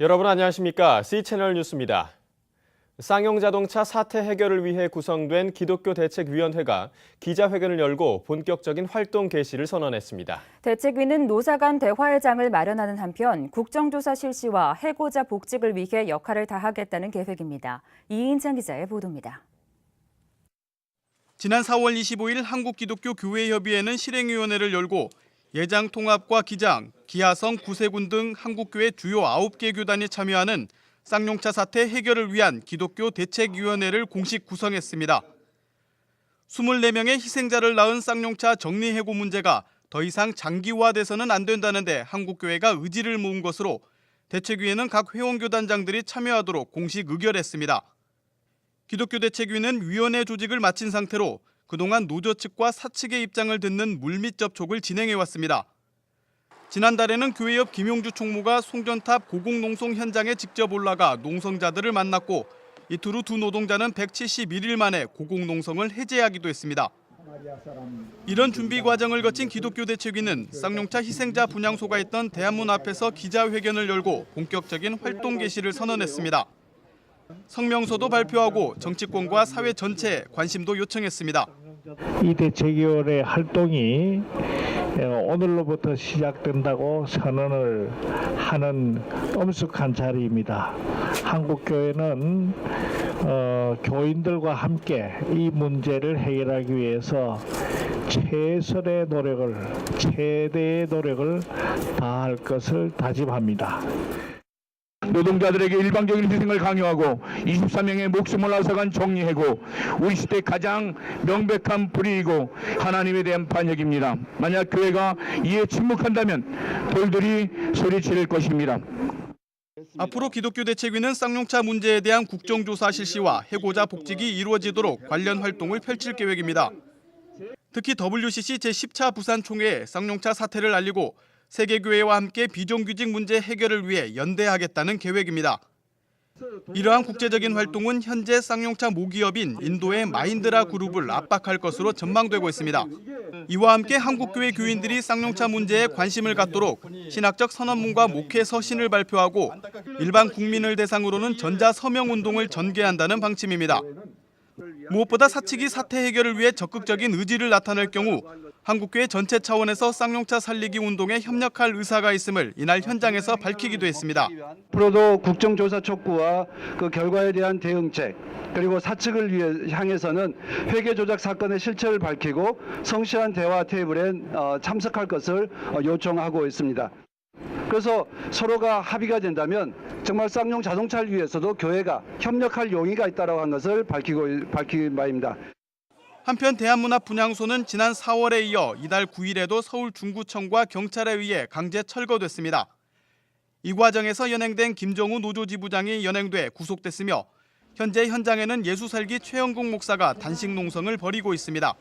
여러분 안녕하십니까? C채널 뉴스입니다. 쌍용자동차 사태 해결을 위해 구성된 기독교 대책위원회가 기자회견을 열고 본격적인 활동 개시를 선언했습니다. 대책위는 노사 간 대화의 장을 마련하는 한편 국정조사 실시와 해고자 복직을 위해 역할을 다하겠다는 계획입니다. 이인창 기자의 보도입니다. 지난 4월 25일 한국기독교교회협의회는 실행위원회를 열고 예장 통합과 기장, 기하성, 구세군 등 한국교회 주요 9개 교단이 참여하는 쌍용차 사태 해결을 위한 기독교 대책위원회를 공식 구성했습니다. 24명의 희생자를 낳은 쌍용차 정리해고 문제가 더 이상 장기화돼서는 안 된다는데 한국교회가 의지를 모은 것으로 대책위에는 각 회원교단장들이 참여하도록 공식 의결했습니다. 기독교 대책위는 위원회 조직을 마친 상태로 그동안 노조 측과 사측의 입장을 듣는 물밑 접촉을 진행해왔습니다. 지난달에는 교회 옆 김용주 총무가 송전탑 고공농성 현장에 직접 올라가 농성자들을 만났고 이틀 후 두 노동자는 171일 만에 고공농성을 해제하기도 했습니다. 이런 준비 과정을 거친 기독교 대책위는 쌍용차 희생자 분향소가 있던 대한문 앞에서 기자회견을 열고 본격적인 활동 개시를 선언했습니다. 성명서도 발표하고 정치권과 사회 전체에 관심도 요청했습니다. 이 대책위원회 활동이 오늘로부터 시작된다고 선언을 하는 엄숙한 자리입니다. 한국교회는 교인들과 함께 이 문제를 해결하기 위해서 최선의 노력을, 최대의 노력을 다할 것을 다짐합니다. 노동자들에게 일방적인 희생을 강요하고 24명의 목숨을 앗아간 정리해고 우리 시대 가장 명백한 불의이고 하나님에 대한 반역입니다. 만약 교회가 이에 침묵한다면 돌들이 소리 지를 것입니다. 앞으로 기독교 대책위는 쌍용차 문제에 대한 국정조사 실시와 해고자 복직이 이루어지도록 관련 활동을 펼칠 계획입니다. 특히 WCC 제10차 부산총회에 쌍용차 사태를 알리고 세계교회와 함께 비정규직 문제 해결을 위해 연대하겠다는 계획입니다. 이러한 국제적인 활동은 현재 쌍용차 모기업인 인도의 마힌드라 그룹을 압박할 것으로 전망되고 있습니다. 이와 함께 한국교회 교인들이 쌍용차 문제에 관심을 갖도록 신학적 선언문과 목회 서신을 발표하고 일반 국민을 대상으로는 전자서명운동을 전개한다는 방침입니다. 무엇보다 사측이 사태 해결을 위해 적극적인 의지를 나타낼 경우 한국교회 전체 차원에서 쌍용차 살리기 운동에 협력할 의사가 있음을 이날 현장에서 밝히기도 했습니다. 앞으로도 국정조사 촉구와 그 결과에 대한 대응책 그리고 사측을 향해서는 회계 조작 사건의 실체를 밝히고 성실한 대화 테이블에 참석할 것을 요청하고 있습니다. 그래서 서로가 합의가 된다면 정말 쌍용 자동차를 위해서도 교회가 협력할 용의가 있다고 한 것을 밝힌 바입니다. 한편 대한문합 분향소는 지난 4월에 이어 이달 9일에도 서울 중구청과 경찰에 의해 강제 철거됐습니다. 이 과정에서 연행된 김정우 노조지부장이 연행돼 구속됐으며 현재 현장에는 예수살기 최영국 목사가 단식 농성을 벌이고 있습니다.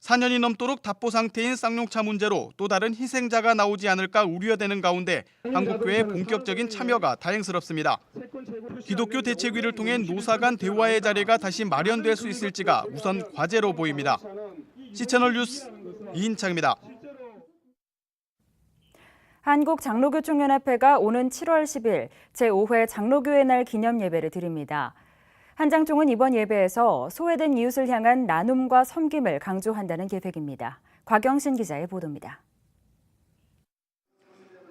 4년이 넘도록 답보 상태인 쌍용차 문제로 또 다른 희생자가 나오지 않을까 우려되는 가운데 한국교회의 본격적인 참여가 다행스럽습니다. 기독교 대책위를 통해 노사 간 대화의 자리가 다시 마련될 수 있을지가 우선 과제로 보입니다. C채널 뉴스 이인창입니다. 한국장로교총연합회가 오는 7월 10일 제5회 장로교회 날 기념 예배를 드립니다. 한장총은 이번 예배에서 소외된 이웃을 향한 나눔과 섬김을 강조한다는 계획입니다. 곽영신 기자의 보도입니다.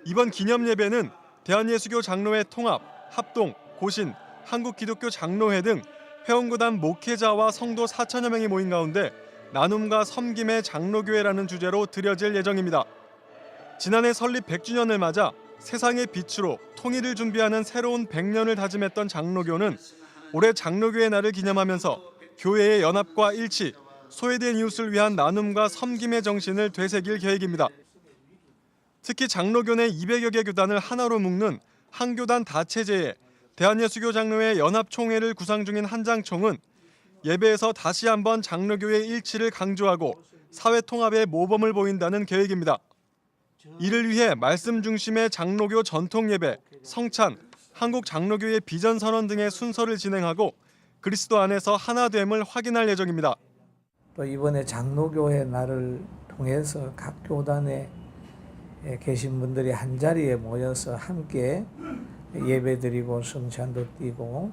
이번 기념 예배는 대한예수교 장로회 통합, 합동, 고신, 한국기독교 장로회 등 회원구단 목회자와 성도 4천여 명이 모인 가운데 나눔과 섬김의 장로교회라는 주제로 드려질 예정입니다. 지난해 설립 100주년을 맞아 세상의 빛으로 통일을 준비하는 새로운 100년을 다짐했던 장로교는 올해 장로교회 날을 기념하면서 교회의 연합과 일치, 소외된 이웃을 위한 나눔과 섬김의 정신을 되새길 계획입니다. 특히 장로교 내 200여 개 교단을 하나로 묶는 한교단 다체제에 대한예수교 장로회 연합총회를 구상 중인 한장총은 예배에서 다시 한번 장로교의 일치를 강조하고 사회 통합의 모범을 보인다는 계획입니다. 이를 위해 말씀 중심의 장로교 전통 예배, 성찬, 한국 장로교의 비전 선언 등의 순서를 진행하고 그리스도 안에서 하나됨을 확인할 예정입니다. 또 이번에 장로교회 날을 통해서 각 교단에 계신 분들이 한자리에 모여서 함께 예배드리고 성찬도 띠고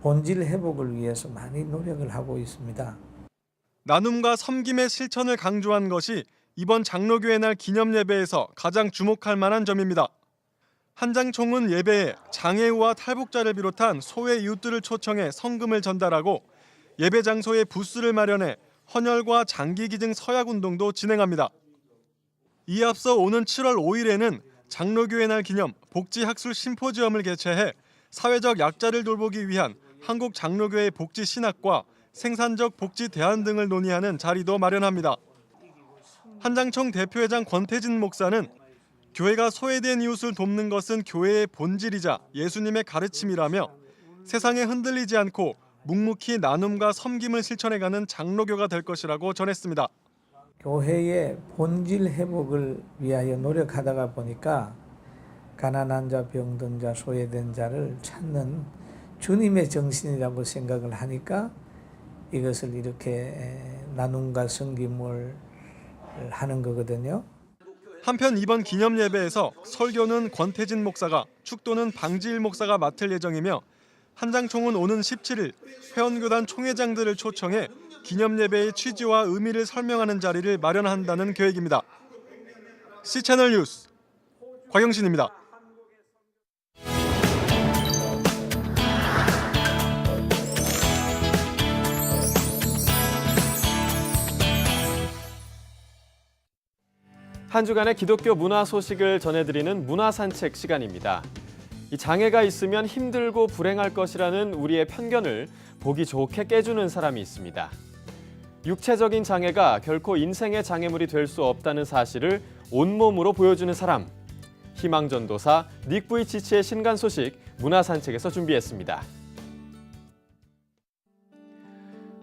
본질 회복을 위해서 많이 노력을 하고 있습니다. 나눔과 섬김의 실천을 강조한 것이 이번 장로교회 날 기념 예배에서 가장 주목할 만한 점입니다. 한장총은 예배에 장애우와 탈북자를 비롯한 소외 이웃들을 초청해 성금을 전달하고 예배 장소에 부스를 마련해 헌혈과 장기기증 서약운동도 진행합니다. 이에 앞서 오는 7월 5일에는 장로교회 날 기념 복지학술 심포지엄을 개최해 사회적 약자를 돌보기 위한 한국 장로교회 복지 신학과 생산적 복지 대안 등을 논의하는 자리도 마련합니다. 한장총 대표회장 권태진 목사는 교회가 소외된 이웃을 돕는 것은 교회의 본질이자 예수님의 가르침이라며 세상에 흔들리지 않고 묵묵히 나눔과 섬김을 실천해가는 장로교가 될 것이라고 전했습니다. 교회의 본질 회복을 위하여 노력하다가 보니까 가난한 자, 병든 자, 소외된 자를 찾는 주님의 정신이라고 생각을 하니까 이것을 이렇게 나눔과 섬김을 하는 거거든요. 한편 이번 기념 예배에서 설교는 권태진 목사가, 축도는 방지일 목사가 맡을 예정이며 한장총은 오는 17일 회원교단 총회장들을 초청해 기념 예배의 취지와 의미를 설명하는 자리를 마련한다는 계획입니다. C채널 뉴스 곽영신입니다. 한 주간의 기독교 문화 소식을 전해드리는 문화산책 시간입니다. 이 장애가 있으면 힘들고 불행할 것이라는 우리의 편견을 보기 좋게 깨주는 사람이 있습니다. 육체적인 장애가 결코 인생의 장애물이 될 수 없다는 사실을 온몸으로 보여주는 사람. 희망전도사 닉 부이치치의 신간 소식 문화산책에서 준비했습니다.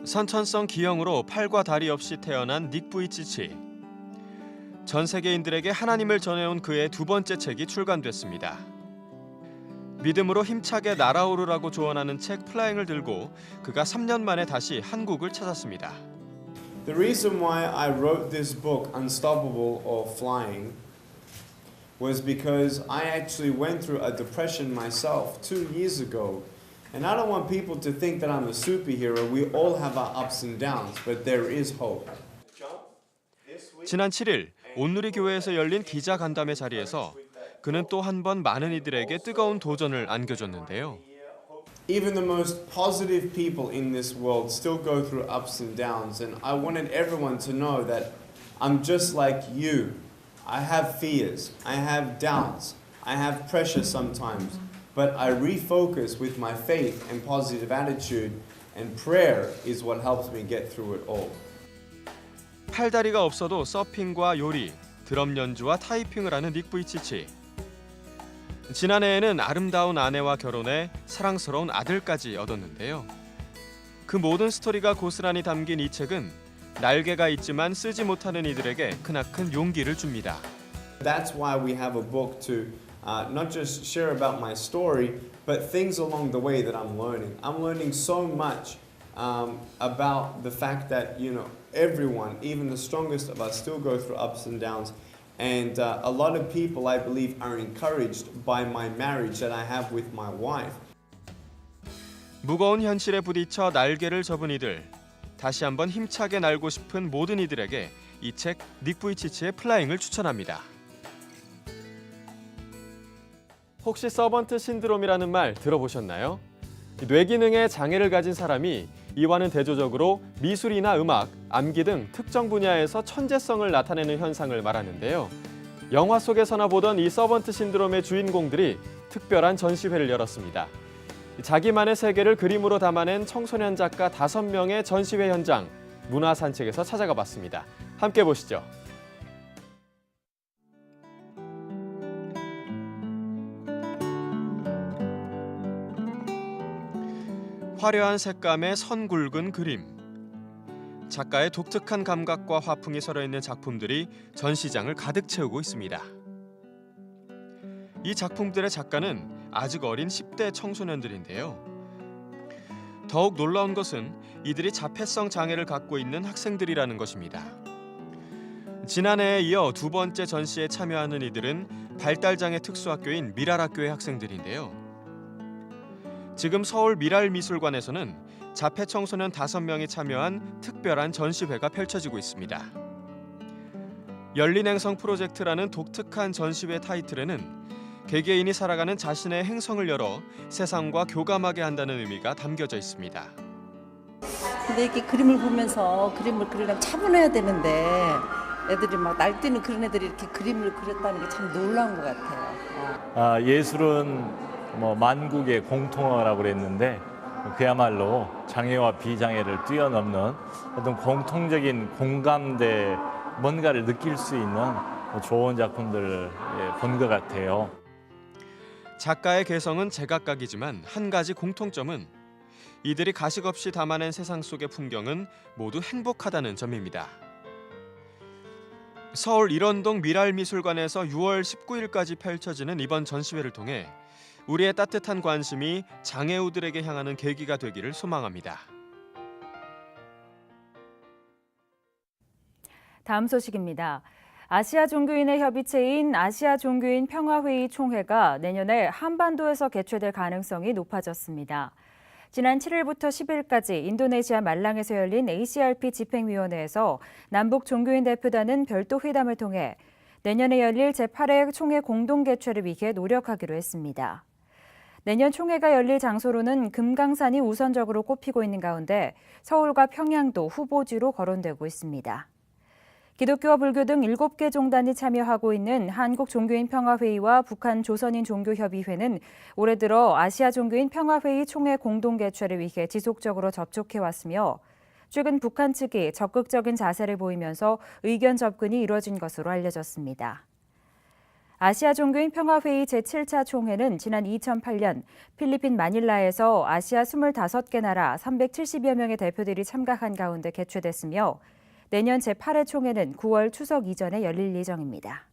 선천성 기형으로 팔과 다리 없이 태어난 닉 부이치치. 전 세계인들에게 하나님을 전해온 그의 두 번째 책이 출간됐습니다. 믿음으로 힘차게 날아오르라고 조언하는 책 플라잉을 들고 그가 3년 만에 다시 한국을 찾았습니다. The reason why I wrote this book, Unstoppable or Flying, was because I actually went through a depression myself 2 years ago. And I don't want people to think that I'm a superhero. We all have our ups and downs, but there is hope. 지난 7일 온누리 교회에서 열린 기자 간담회 자리에서 그는 또 한 번 많은 이들에게 뜨거운 도전을 안겨줬는데요. Even the most positive people in this world still go through ups and downs, and I wanted everyone to know that I'm just like you. I have fears, I have doubts, I have pressure sometimes, but I refocus with my faith and positive attitude, and prayer is what helps me get through it all. 팔다리가 없어도 서핑과 요리, 드럼 연주와 타이핑을 하는 닉 부이치치. 지난해에는 아름다운 아내와 결혼해 사랑스러운 아들까지 얻었는데요. 그 모든 스토리가 고스란히 담긴 이 책은 날개가 있지만 쓰지 못하는 이들에게 크나큰 용기를 줍니다. That's why we have a book to not just share about my story, but things along the way that I'm learning. I'm learning so much about the fact that, everyone, even the strongest of us, still go through ups and downs. And a lot of people, I believe, are encouraged by my marriage that I have with my wife. 무거운 현실에 부딪혀 날개를 접은 이들, 다시 한번 힘차게 날고 싶은 모든 이들에게 이 책 닉 부이치치의 플라잉을 추천합니다. 혹시 서번트 신드롬이라는 말 들어보셨나요? 뇌기능에 장애를 가진 사람이 이와는 대조적으로 미술이나 음악, 암기 등 특정 분야에서 천재성을 나타내는 현상을 말하는데요. 영화 속에서나 보던 이 서번트 신드롬의 주인공들이 특별한 전시회를 열었습니다. 자기만의 세계를 그림으로 담아낸 청소년 작가 5명의 전시회 현장, 문화산책에서 찾아가 봤습니다. 함께 보시죠. 화려한 색감의 선 굵은 그림. 작가의 독특한 감각과 화풍이 서려있는 작품들이 전시장을 가득 채우고 있습니다. 이 작품들의 작가는 아직 어린 10대 청소년들인데요. 더욱 놀라운 것은 이들이 자폐성 장애를 갖고 있는 학생들이라는 것입니다. 지난해에 이어 두 번째 전시에 참여하는 이들은 발달장애 특수학교인 미랄학교의 학생들인데요. 지금 서울 미랄미술관에서는 자폐 청소년 5명이 참여한 특별한 전시회가 펼쳐지고 있습니다. 열린 행성 프로젝트라는 독특한 전시회 타이틀에는 개개인이 살아가는 자신의 행성을 열어 세상과 교감하게 한다는 의미가 담겨져 있습니다. 근데 이렇게 그림을 보면서 그림을 그리려면 차분해야 되는데 애들이 막 날뛰는 그런 애들이 이렇게 그림을 그렸다는 게 참 놀라운 것 같아요. 예술은 만국의 공통어라고 그랬는데 그야말로 장애와 비장애를 뛰어넘는 어떤 공통적인 공감대, 뭔가를 느낄 수 있는 좋은 작품들을 본 것 같아요. 작가의 개성은 제각각이지만 한 가지 공통점은 이들이 가식 없이 담아낸 세상 속의 풍경은 모두 행복하다는 점입니다. 서울 일원동 미랄미술관에서 6월 19일까지 펼쳐지는 이번 전시회를 통해 우리의 따뜻한 관심이 장애우들에게 향하는 계기가 되기를 소망합니다. 다음 소식입니다. 아시아 종교인의 협의체인 아시아 종교인 평화회의 총회가 내년에 한반도에서 개최될 가능성이 높아졌습니다. 지난 7일부터 10일까지 인도네시아 말랑에서 열린 ACRP 집행위원회에서 남북 종교인 대표단은 별도 회담을 통해 내년에 열릴 제8회 총회 공동 개최를 위해 노력하기로 했습니다. 내년 총회가 열릴 장소로는 금강산이 우선적으로 꼽히고 있는 가운데 서울과 평양도 후보지로 거론되고 있습니다. 기독교와 불교 등 7개 종단이 참여하고 있는 한국종교인 평화회의와 북한 조선인 종교협의회는 올해 들어 아시아 종교인 평화회의 총회 공동 개최를 위해 지속적으로 접촉해왔으며 최근 북한 측이 적극적인 자세를 보이면서 의견 접근이 이뤄진 것으로 알려졌습니다. 아시아 종교인 평화회의 제7차 총회는 지난 2008년 필리핀 마닐라에서 아시아 25개 나라 370여 명의 대표들이 참가한 가운데 개최됐으며 내년 제8회 총회는 9월 추석 이전에 열릴 예정입니다.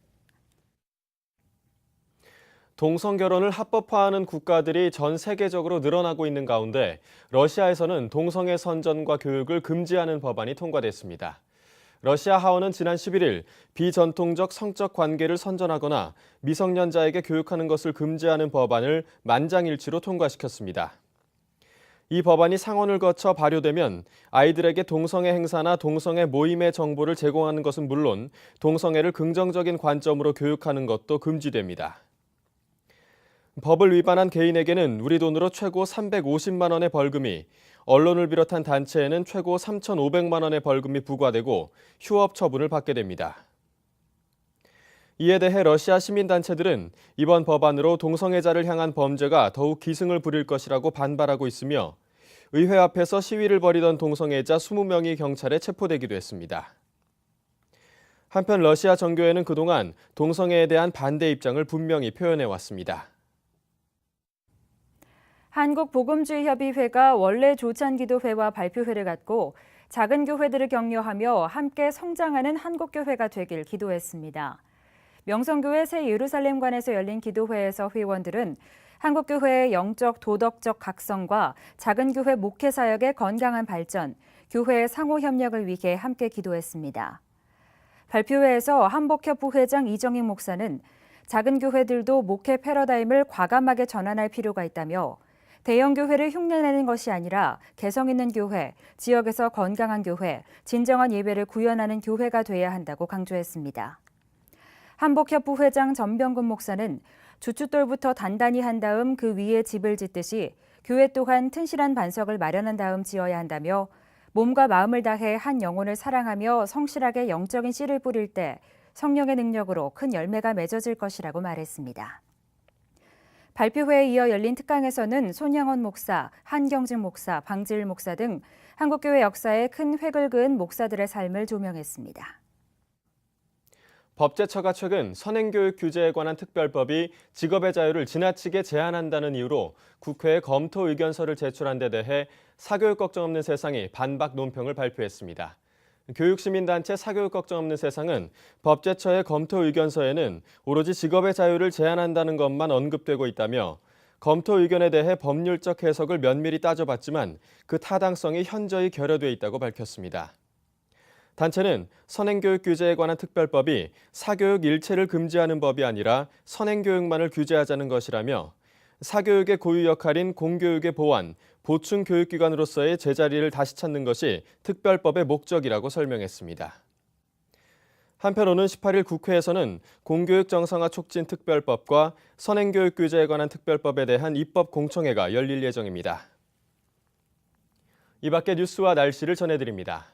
동성결혼을 합법화하는 국가들이 전 세계적으로 늘어나고 있는 가운데 러시아에서는 동성애 선전과 교육을 금지하는 법안이 통과됐습니다. 러시아 하원은 지난 11일 비전통적 성적 관계를 선전하거나 미성년자에게 교육하는 것을 금지하는 법안을 만장일치로 통과시켰습니다. 이 법안이 상원을 거쳐 발효되면 아이들에게 동성애 행사나 동성애 모임의 정보를 제공하는 것은 물론 동성애를 긍정적인 관점으로 교육하는 것도 금지됩니다. 법을 위반한 개인에게는 우리 돈으로 최고 350만 원의 벌금이, 언론을 비롯한 단체에는 최고 3,500만 원의 벌금이 부과되고 휴업 처분을 받게 됩니다. 이에 대해 러시아 시민단체들은 이번 법안으로 동성애자를 향한 범죄가 더욱 기승을 부릴 것이라고 반발하고 있으며 의회 앞에서 시위를 벌이던 동성애자 20명이 경찰에 체포되기도 했습니다. 한편 러시아 정교회는 그동안 동성애에 대한 반대 입장을 분명히 표현해왔습니다. 한국복음주의협의회가 원래 조찬기도회와 발표회를 갖고 작은 교회들을 격려하며 함께 성장하는 한국교회가 되길 기도했습니다. 명성교회 새 예루살렘관에서 열린 기도회에서 회원들은 한국교회의 영적, 도덕적 각성과 작은 교회 목회 사역의 건강한 발전, 교회의 상호 협력을 위해 함께 기도했습니다. 발표회에서 한복협 부회장 이정익 목사는 작은 교회들도 목회 패러다임을 과감하게 전환할 필요가 있다며 대형 교회를 흉내내는 것이 아니라 개성 있는 교회, 지역에서 건강한 교회, 진정한 예배를 구현하는 교회가 돼야 한다고 강조했습니다. 한복협 부회장 전병근 목사는 주춧돌부터 단단히 한 다음 그 위에 집을 짓듯이 교회 또한 튼실한 반석을 마련한 다음 지어야 한다며 몸과 마음을 다해 한 영혼을 사랑하며 성실하게 영적인 씨를 뿌릴 때 성령의 능력으로 큰 열매가 맺어질 것이라고 말했습니다. 발표회에 이어 열린 특강에서는 손양원 목사, 한경직 목사, 방지일 목사 등 한국교회 역사에 큰 획을 그은 목사들의 삶을 조명했습니다. 법제처가 최근 선행교육 규제에 관한 특별법이 직업의 자유를 지나치게 제한한다는 이유로 국회에 검토 의견서를 제출한 데 대해 사교육 걱정 없는 세상이 반박 논평을 발표했습니다. 교육시민단체 사교육 걱정 없는 세상은 법제처의 검토 의견서에는 오로지 직업의 자유를 제한한다는 것만 언급되고 있다며 검토 의견에 대해 법률적 해석을 면밀히 따져봤지만 그 타당성이 현저히 결여돼 있다고 밝혔습니다. 단체는 선행교육 규제에 관한 특별법이 사교육 일체를 금지하는 법이 아니라 선행교육만을 규제하자는 것이라며 사교육의 고유 역할인 공교육의 보완, 보충 교육기관으로서의 제자리를 다시 찾는 것이 특별법의 목적이라고 설명했습니다. 한편 오는 18일 국회에서는 공교육 정상화 촉진 특별법과 선행교육 규제에 관한 특별법에 대한 입법 공청회가 열릴 예정입니다. 이 밖에 뉴스와 날씨를 전해드립니다.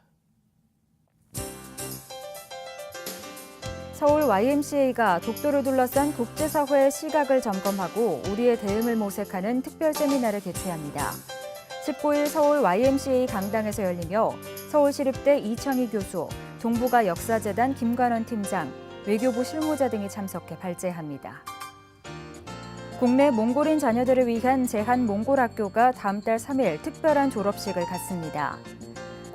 서울 YMCA가 독도를 둘러싼 국제사회의 시각을 점검하고 우리의 대응을 모색하는 특별 세미나를 개최합니다. 19일 서울 YMCA 강당에서 열리며 서울시립대 이창희 교수, 동북아 역사재단 김관원 팀장, 외교부 실무자 등이 참석해 발제합니다. 국내 몽골인 자녀들을 위한 제한몽골학교가 다음 달 3일 특별한 졸업식을 갖습니다.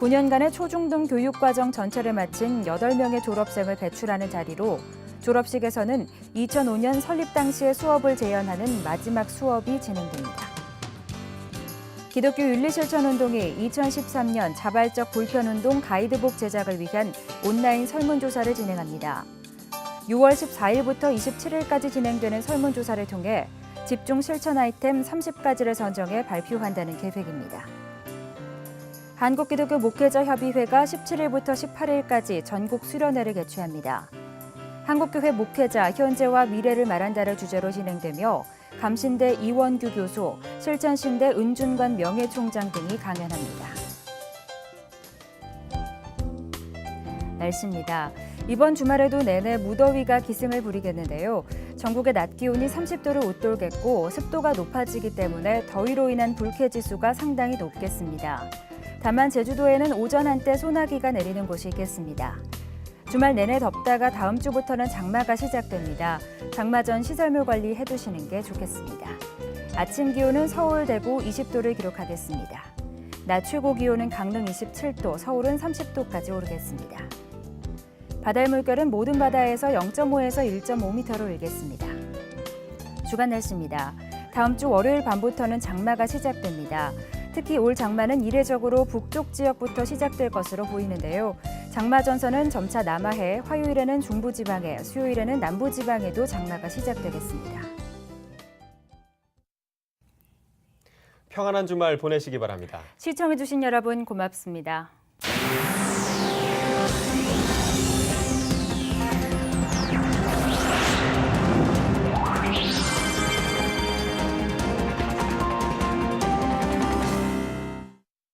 9년간의 초중등 교육과정 전체를 마친 8명의 졸업생을 배출하는 자리로 졸업식에서는 2005년 설립 당시의 수업을 재현하는 마지막 수업이 진행됩니다. 기독교 윤리실천운동이 2013년 자발적 불편운동 가이드북 제작을 위한 온라인 설문조사를 진행합니다. 6월 14일부터 27일까지 진행되는 설문조사를 통해 집중 실천 아이템 30가지를 선정해 발표한다는 계획입니다. 한국기독교 목회자협의회가 17일부터 18일까지 전국 수련회를 개최합니다. 한국교회 목회자 현재와 미래를 말한다를 주제로 진행되며 감신대 이원규 교수, 실천신대 은준관 명예총장 등이 강연합니다. 날씨입니다. 이번 주말에도 내내 무더위가 기승을 부리겠는데요. 전국의 낮 기온이 30도를 웃돌겠고 습도가 높아지기 때문에 더위로 인한 불쾌지수가 상당히 높겠습니다. 다만 제주도에는 오전 한때 소나기가 내리는 곳이 있겠습니다. 주말 내내 덥다가 다음 주부터는 장마가 시작됩니다. 장마 전 시설물 관리 해두시는 게 좋겠습니다. 아침 기온은 서울, 대구 20도를 기록하겠습니다. 낮 최고 기온은 강릉 27도, 서울은 30도까지 오르겠습니다. 바다의 물결은 모든 바다에서 0.5에서 1.5m로 일겠습니다. 주간 날씨입니다. 다음 주 월요일 밤부터는 장마가 시작됩니다. 특히 올 장마는 이례적으로 북쪽 지역부터 시작될 것으로 보이는데요. 장마 전선은 점차 남하해 화요일에는 중부지방에, 수요일에는 남부지방에도 장마가 시작되겠습니다. 평안한 주말 보내시기 바랍니다. 시청해주신 여러분 고맙습니다.